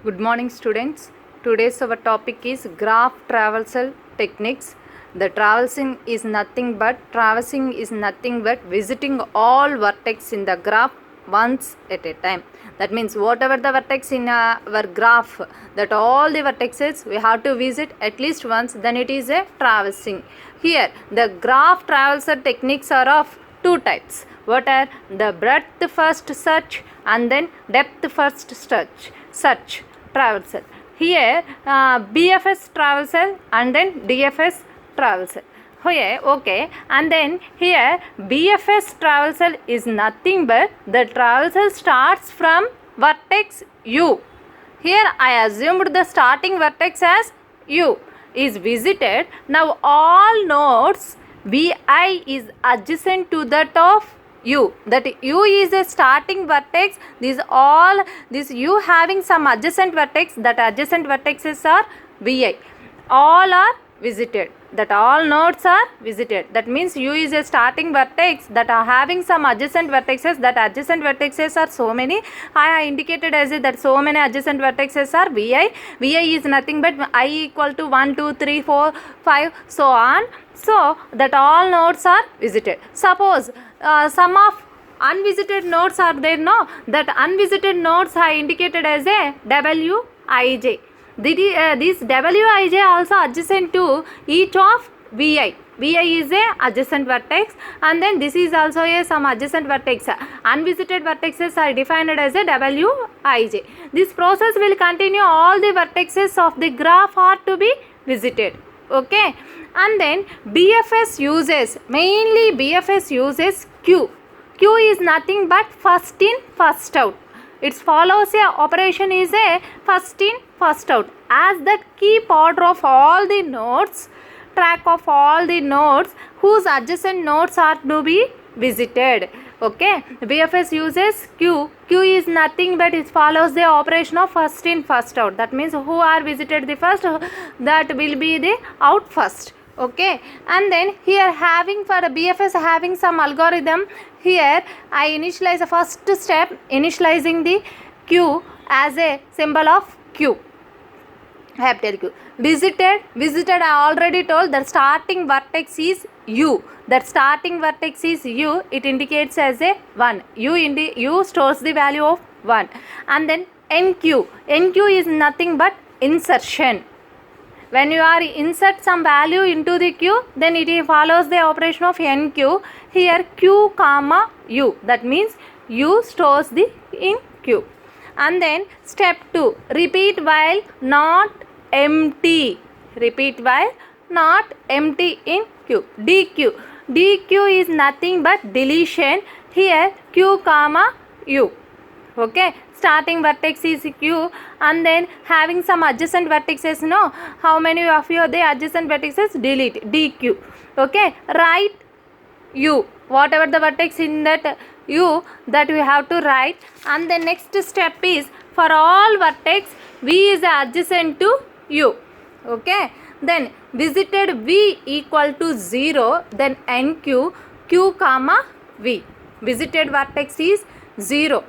Good morning, students. Today's our topic is graph traversal techniques. The traversing is nothing but visiting all vertex in the graph once at a time. That means whatever the vertex in our graph, that all the vertices we have to visit at least once, then it is a traversing. Here the graph traversal techniques are of two types. What are the breadth first search and then depth first search traversal. Here BFS traversal and then DFS traversal. Here okay, and then here BFS traversal is nothing but the traversal starts from vertex U. Here I assumed the starting vertex as U is visited. Now all nodes Vi is adjacent to that of U. That U is a starting vertex. This U having some adjacent vertex. That adjacent vertexes are Vi. All are visited. That all nodes are visited. That means U is a starting vertex that are having some adjacent vertexes. That adjacent vertexes are so many. I indicated as that so many adjacent vertexes are Vi. Vi is nothing but I equal to 1, 2, 3, 4, 5, so on. So that all nodes are visited. Suppose some of unvisited nodes are there, no? That unvisited nodes are indicated as a Wij. This Wij also adjacent to each of Vi. Vi is a adjacent vertex, and then this is also a some adjacent vertex. Unvisited vertexes are defined as a Wij. This process will continue. All the vertexes of the graph are to be visited. Okay, and then BFS uses, mainly BFS uses Q. Q is nothing but first in first out. It follows a operation is a first in first out. As that keep order of all the nodes, track of all the nodes whose adjacent nodes are to be visited. Okay, BFS uses Q. Q is nothing but it follows the operation of first in first out. That means who are visited the first, that will be the out first. Okay, and then here having for BFS having some algorithm. Here I initialize the first step, initializing the Q as a symbol of Q. I have tell you. Visited I already told that starting vertex is U. That starting vertex is U. It indicates as a 1. U stores the value of 1. And then NQ. NQ is nothing but insertion. When you are insert some value into the Q, then it follows the operation of NQ. Here Q comma U. That means U stores the in Q. And then step 2, repeat while not empty. Repeat while not empty in Q. DQ. DQ is nothing but deletion. Here Q comma U. Okay, starting vertex is Q, and then having some adjacent vertices. No, how many of you the adjacent vertices? Delete. DQ. Okay, write U. Whatever the vertex in that U, that we have to write. And the next step is for all vertex V is adjacent to U. Okay, then visited V equal to 0, then NQ Q comma V. Visited vertex is 0.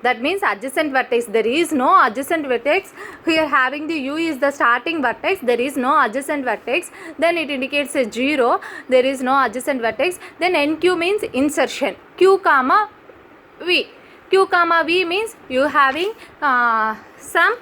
That means adjacent vertex. There is no adjacent vertex. Here having the U is the starting vertex. There is no adjacent vertex. Then it indicates a 0. There is no adjacent vertex. Then NQ means insertion. Q comma V. Q comma V means you having some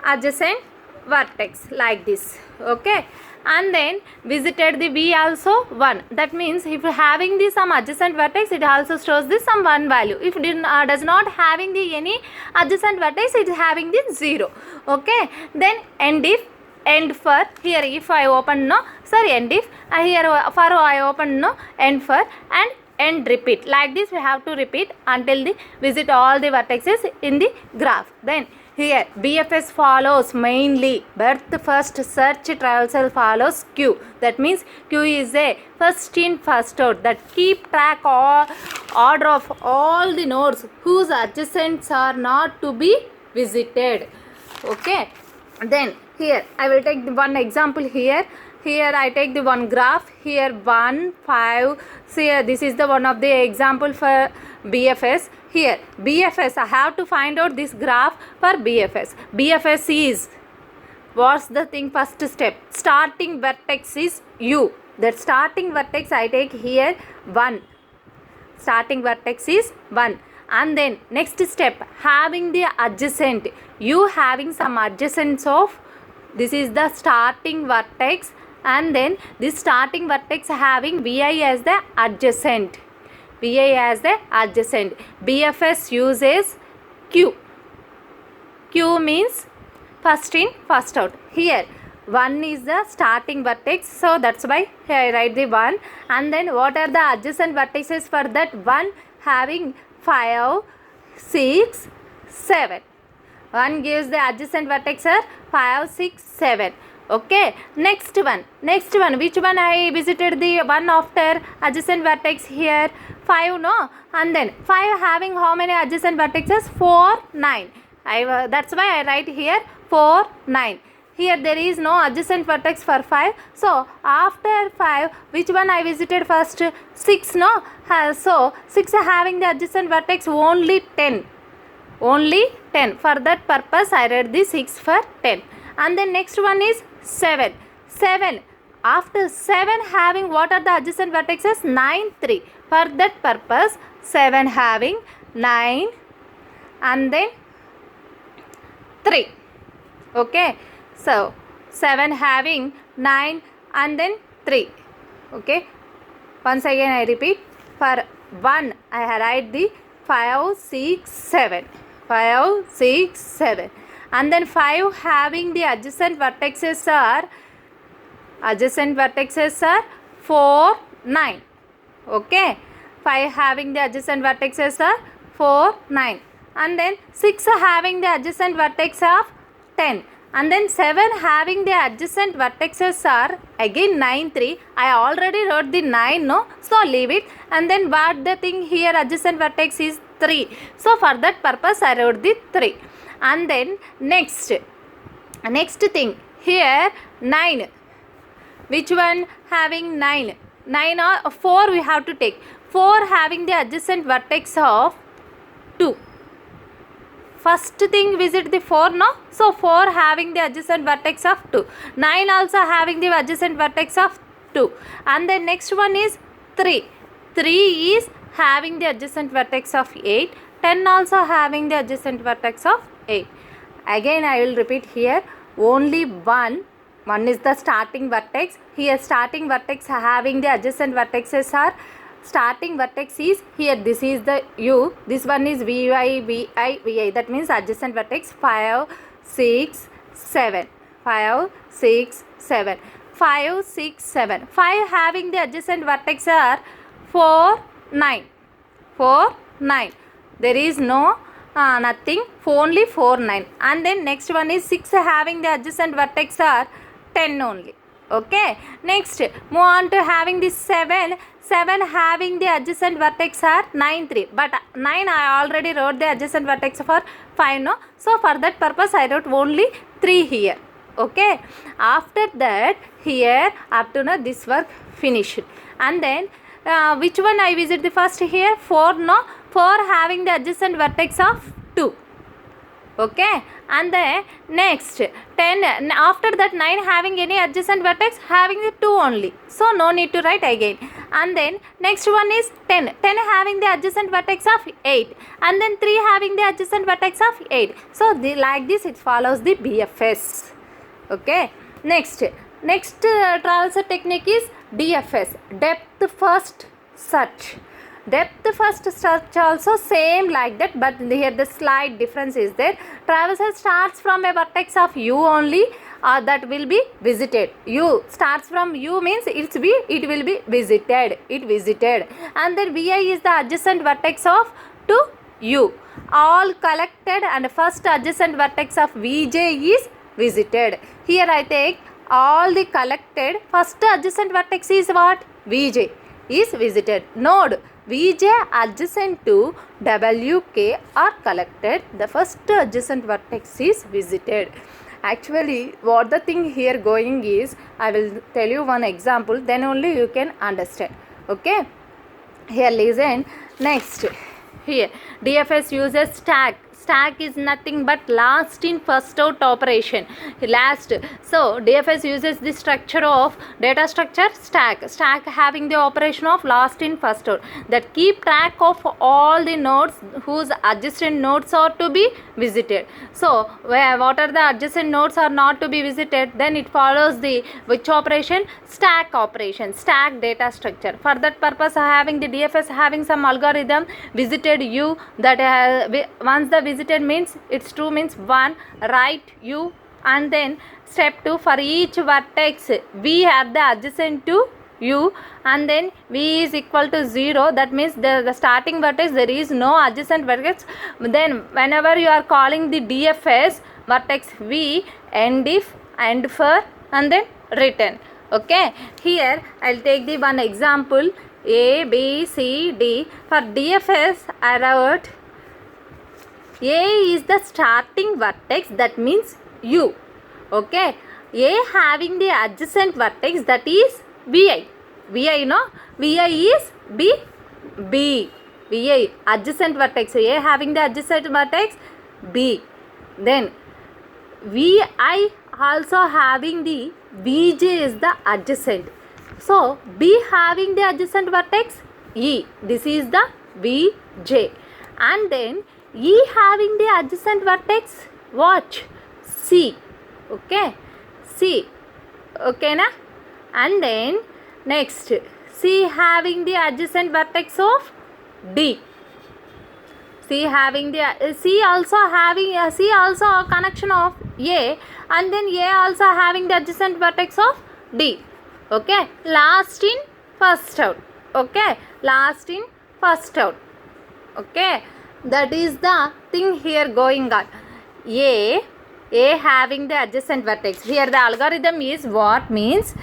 adjacent vertex like this. Okay, and then visited the V also 1. That means if having the some adjacent vertex, it also stores the some 1 value. If it does not having the any adjacent vertex, it is having the 0. Okay, then end if, end for. Here if I open no, sorry, end if, here for I open no, end for, and end repeat. Like this we have to repeat until the visit all the vertices in the graph. Then here BFS follows mainly breadth first search traversal follows Q. That means Q is a first in first out, that keep track or order of all the nodes whose adjacents are not to be visited. Okay, then here I will take the one example here. Here I take the one graph. Here 1, 5. See, this is the one of the example for BFS. here BFS, I have to find out this graph for BFS. BFS is, what's the thing, first step, starting vertex is U. That starting vertex I take here 1. Starting vertex is 1. And then next step, having the adjacent, U having some adjacents of, this is the starting vertex, and then this starting vertex having Vi as the adjacent. Vi as the adjacent. BFS uses Q. Q means first in, first out. Here 1 is the starting vertex, so that's why here I write the 1. And then what are the adjacent vertices for that 1? Having 5, 6, 7. 1 gives the adjacent vertex are 5, 6, 7. Okay, next one, which one I visited the one after adjacent vertex here? 5, no? And then 5 having how many adjacent vertexes? 4, 9. That's why I write here 4, 9. Here there is no adjacent vertex for 5. So after 5, which one I visited first? 6, no? So 6 having the adjacent vertex only 10. Only 10. For that purpose I read the 6 for 10. And then next one is 7. 7. After 7 having what are the adjacent vertexes? 9, 3. For that purpose 7 having 9 and then 3. Okay. So 7 having 9 and then 3. Okay. Once again I repeat. For 1 I write the 5, 6, 7. 5, 6, 7. And then 5 having the adjacent vertexes are 4, 9. Okay. 5 having the adjacent vertexes are 4, 9. And then 6 having the adjacent vertex of 10. And then 7 having the adjacent vertexes are again 9, 3. I already wrote the 9, no? So leave it. And then what the thing here, adjacent vertex is 3. So for that purpose I wrote the 3. And then next thing here 9. Which one having 9? 9 or 4 we have to take. 4 having the adjacent vertex of 2. First thing visit the 4, no? So 4 having the adjacent vertex of 2. 9 also having the adjacent vertex of 2. And then next one is 3. 3 is having the adjacent vertex of 8. 10 also having the adjacent vertex of 8. Again I will repeat here. Only 1 is the starting vertex. Here starting vertex having the adjacent vertexes are, starting vertex is here, this is the U, this one is Vi, Vi, Vi, that means adjacent vertex 5, 6, 7. 5, 6, 7. 5, 6, 7. 5 having the adjacent vertex are 4, 9. 4, 9. There is no nothing, only 4, 9. And then next one is 6 having the adjacent vertex are 10 only. Okay. Next, move on to having this 7. 7 having the adjacent vertex are 9, 3. But 9 I already wrote the adjacent vertex for 5, no? So for that purpose I wrote only 3 here. Okay. After that here up to now this work finished. And then which one I visit the first here? 4, no? 4 having the adjacent vertex of 2. Okay. And then next 10, after that 9 having any adjacent vertex, having the 2 only, so no need to write again. And then next one is 10. 10 having the adjacent vertex of 8, and then 3 having the adjacent vertex of 8. So like this it follows the BFS. Okay. Next traversal technique is DFS, depth first search. Depth first search also same like that, but here the slight difference is there. Traversal starts from a vertex of U only, that will be visited. U starts from U means it will be visited. It visited. And then Vi is the adjacent vertex of to U. All collected and first adjacent vertex of Vj is visited. Here I take all the collected, first adjacent vertex is what? Vj is visited. Node Vj adjacent to Wk are collected. The first adjacent vertex is visited. Actually what the thing here going is, I will tell you one example, then only you can understand. Okay. Here listen. Next Here DFS uses stack. Stack is nothing but last in first out operation. Last. So DFS uses the structure of data structure stack. Stack having the operation of last in first out, that keep track of all the nodes whose adjacent nodes are to be visited. So what are the adjacent nodes are not to be visited, then it follows the which operation? Stack operation. Stack data structure. For that purpose, having the DFS having some algorithm visited u, that once the visited means it's true, means 1, write u, and then step 2, for each vertex v are the adjacent to u, and then v is equal to 0, that means the starting vertex there is no adjacent vertex. Then whenever you are calling the DFS vertex v, end if, end for, and then return. Okay, here I'll take the one example. A, B, C, D. For DFS I wrote A is the starting vertex, that means u. Okay, A having the adjacent vertex, that is Vi. Vi, no? Vi is B. Vi adjacent vertex. A having the adjacent vertex B. Then Vi also having the Vj is the adjacent. So B having the adjacent vertex E. This is the Vj. And then E having the adjacent vertex, watch, C. Okay, C. Okay, na? And then next, C having the adjacent vertex of D. C having the C also a connection of A, and then A also having the adjacent vertex of D. Okay, last in first out. Okay, last in first out. Okay, that is the thing here going on. A having the adjacent vertex. Here the algorithm is what means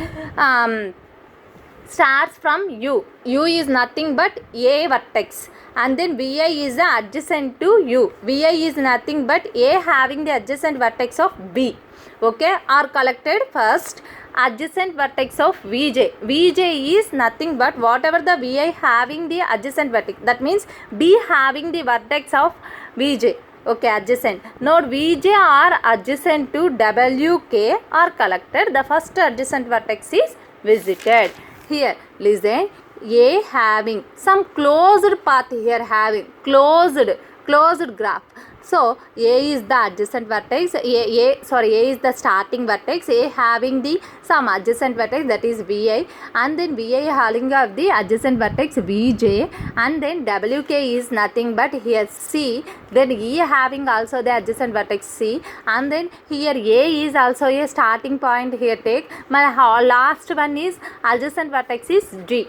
starts from u. U is nothing but A vertex, and then Vi is the adjacent to u. Vi is nothing but A having the adjacent vertex of B. Okay, are collected first adjacent vertex of Vj. Vj is nothing but whatever the Vi having the adjacent vertex, that means B having the vertex of Vj. Okay, adjacent. Node Vj are adjacent to Wk are collected. The first adjacent vertex is visited. Here, listen. A having some closed path here, having closed graph. So A is the adjacent vertex. A is the starting vertex. A having the some adjacent vertex, that is Vi, and then Vi having of the adjacent vertex Vj, and then Wk is nothing but here C. Then E having also the adjacent vertex C, and then here A is also a starting point. Here take my last one is adjacent vertex is D.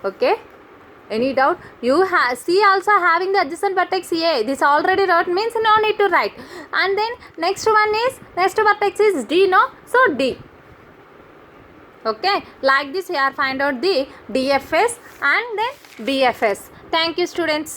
Okay. Any doubt? You C also having the adjacent vertex A. This already wrote, means no need to write. And then next vertex is D, no? So D. Okay. Like this, here find out the DFS and then BFS. Thank you, students.